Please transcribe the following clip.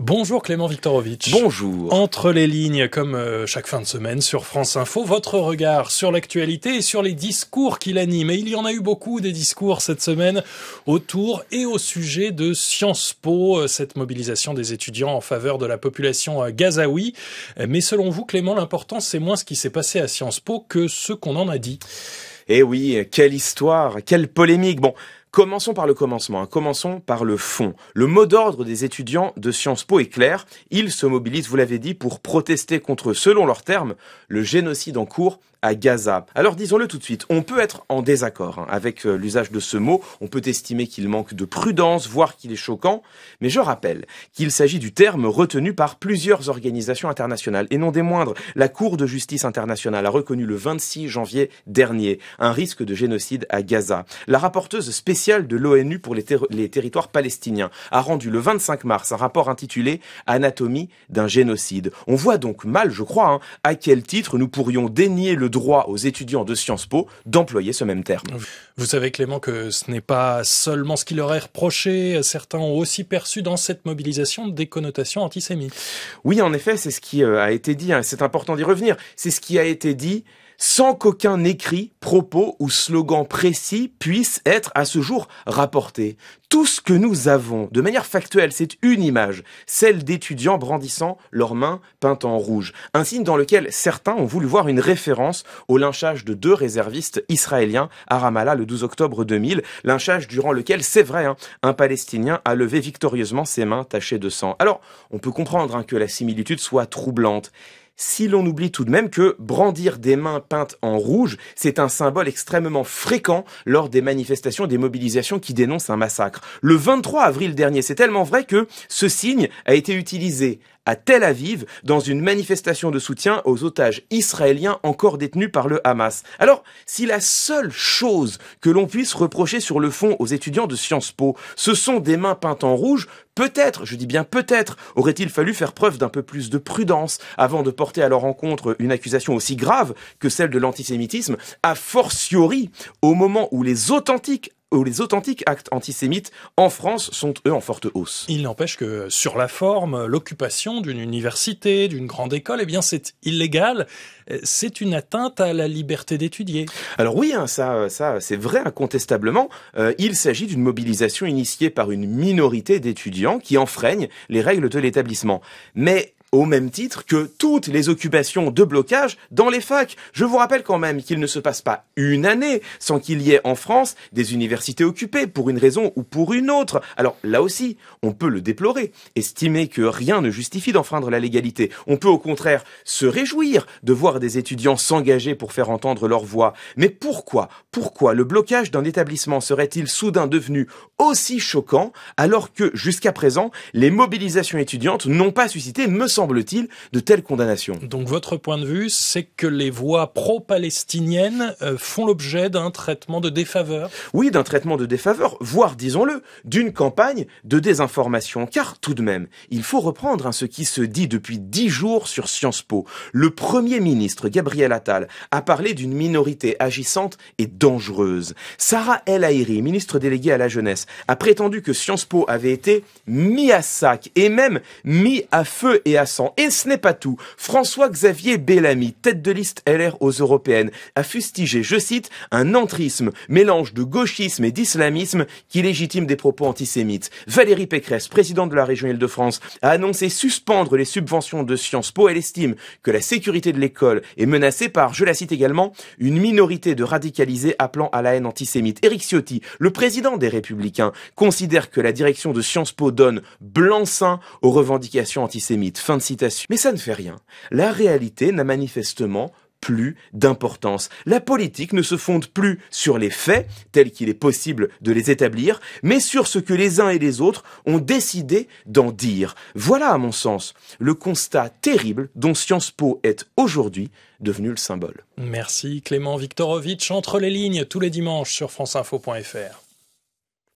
Bonjour Clément Viktorovitch. Bonjour. Entre les lignes, comme chaque fin de semaine sur France Info, votre regard sur l'actualité et sur les discours qui l'animent. Et il y en a eu beaucoup des discours cette semaine autour et au sujet de Sciences Po, cette mobilisation des étudiants en faveur de la population gazaoui. Mais selon vous, Clément, l'important c'est moins ce qui s'est passé à Sciences Po que ce qu'on en a dit. Eh oui, quelle histoire, quelle polémique. Bon, commençons par le commencement, commençons par le fond. Le mot d'ordre des étudiants de Sciences Po est clair. Ils se mobilisent, vous l'avez dit, pour protester contre, selon leurs termes, le génocide en cours à Gaza. Alors disons-le tout de suite, on peut être en désaccord avec l'usage de ce mot, on peut estimer qu'il manque de prudence, voire qu'il est choquant, mais je rappelle qu'il s'agit du terme retenu par plusieurs organisations internationales, et non des moindres. La Cour de justice internationale a reconnu le 26 janvier dernier un risque de génocide à Gaza. La rapporteuse spéciale de l'ONU pour les territoires palestiniens a rendu le 25 mars un rapport intitulé « Anatomie d'un génocide ». On voit donc mal, je crois, à quel titre nous pourrions dénier le droit aux étudiants de Sciences Po d'employer ce même terme. Vous savez, Clément, que ce n'est pas seulement ce qui leur est reproché. Certains ont aussi perçu dans cette mobilisation des connotations antisémites. Oui, en effet, c'est ce qui a été dit. C'est important d'y revenir. C'est ce qui a été dit sans qu'aucun écrit, propos ou slogan précis puisse être à ce jour rapporté. Tout ce que nous avons, de manière factuelle, c'est une image, celle d'étudiants brandissant leurs mains peintes en rouge. Un signe dans lequel certains ont voulu voir une référence au lynchage de 2 réservistes israéliens à Ramallah le 12 octobre 2000, lynchage durant lequel, c'est vrai, un Palestinien a levé victorieusement ses mains tachées de sang. Alors, on peut comprendre que la similitude soit troublante. Si l'on oublie tout de même que brandir des mains peintes en rouge, c'est un symbole extrêmement fréquent lors des manifestations, des mobilisations qui dénoncent un massacre. Le 23 avril dernier, c'est tellement vrai que ce signe a été utilisé à Tel Aviv dans une manifestation de soutien aux otages israéliens encore détenus par le Hamas. Alors, si la seule chose que l'on puisse reprocher sur le fond aux étudiants de Sciences Po, ce sont des mains peintes en rouge, peut-être, je dis bien peut-être, aurait-il fallu faire preuve d'un peu plus de prudence avant de porter à leur encontre une accusation aussi grave que celle de l'antisémitisme, a fortiori au moment où les authentiques actes antisémites en France sont, eux, en forte hausse. Il n'empêche que, sur la forme, l'occupation d'une université, d'une grande école, eh bien, c'est illégal. C'est une atteinte à la liberté d'étudier. Alors oui, ça, c'est vrai incontestablement. Il s'agit d'une mobilisation initiée par une minorité d'étudiants qui enfreignent les règles de l'établissement. Mais au même titre que toutes les occupations de blocage dans les facs. Je vous rappelle quand même qu'il ne se passe pas une année sans qu'il y ait en France des universités occupées pour une raison ou pour une autre. Alors là aussi, on peut le déplorer, estimer que rien ne justifie d'enfreindre la légalité. On peut au contraire se réjouir de voir des étudiants s'engager pour faire entendre leur voix. Mais pourquoi le blocage d'un établissement serait-il soudain devenu aussi choquant alors que jusqu'à présent, les mobilisations étudiantes n'ont pas suscité, semble-t-il, de telles condamnations. Donc votre point de vue, c'est que les voix pro-palestiniennes font l'objet d'un traitement de défaveur? Oui, d'un traitement de défaveur, voire, disons-le, d'une campagne de désinformation. Car tout de même, il faut reprendre ce qui se dit depuis 10 jours sur Sciences Po. Le Premier ministre, Gabriel Attal, a parlé d'une minorité agissante et dangereuse. Sarah El Haïry, ministre déléguée à la jeunesse, a prétendu que Sciences Po avait été mis à sac et même mis à feu et à sang. Et ce n'est pas tout. François-Xavier Bellamy, tête de liste LR aux européennes, a fustigé, je cite, un entrisme, mélange de gauchisme et d'islamisme qui légitime des propos antisémites. Valérie Pécresse, présidente de la région Île-de-France, a annoncé suspendre les subventions de Sciences Po. Elle estime que la sécurité de l'école est menacée par, je la cite également, une minorité de radicalisés appelant à la haine antisémite. Éric Ciotti, le président des Républicains, considère que la direction de Sciences Po donne blanc-seing aux revendications antisémites. Fin de citation. Mais ça ne fait rien. La réalité n'a manifestement plus d'importance. La politique ne se fonde plus sur les faits, tels qu'il est possible de les établir, mais sur ce que les uns et les autres ont décidé d'en dire. Voilà, à mon sens, le constat terrible dont Sciences Po est aujourd'hui devenu le symbole. Merci Clément Viktorovitch. Entre les lignes, tous les dimanches sur franceinfo.fr.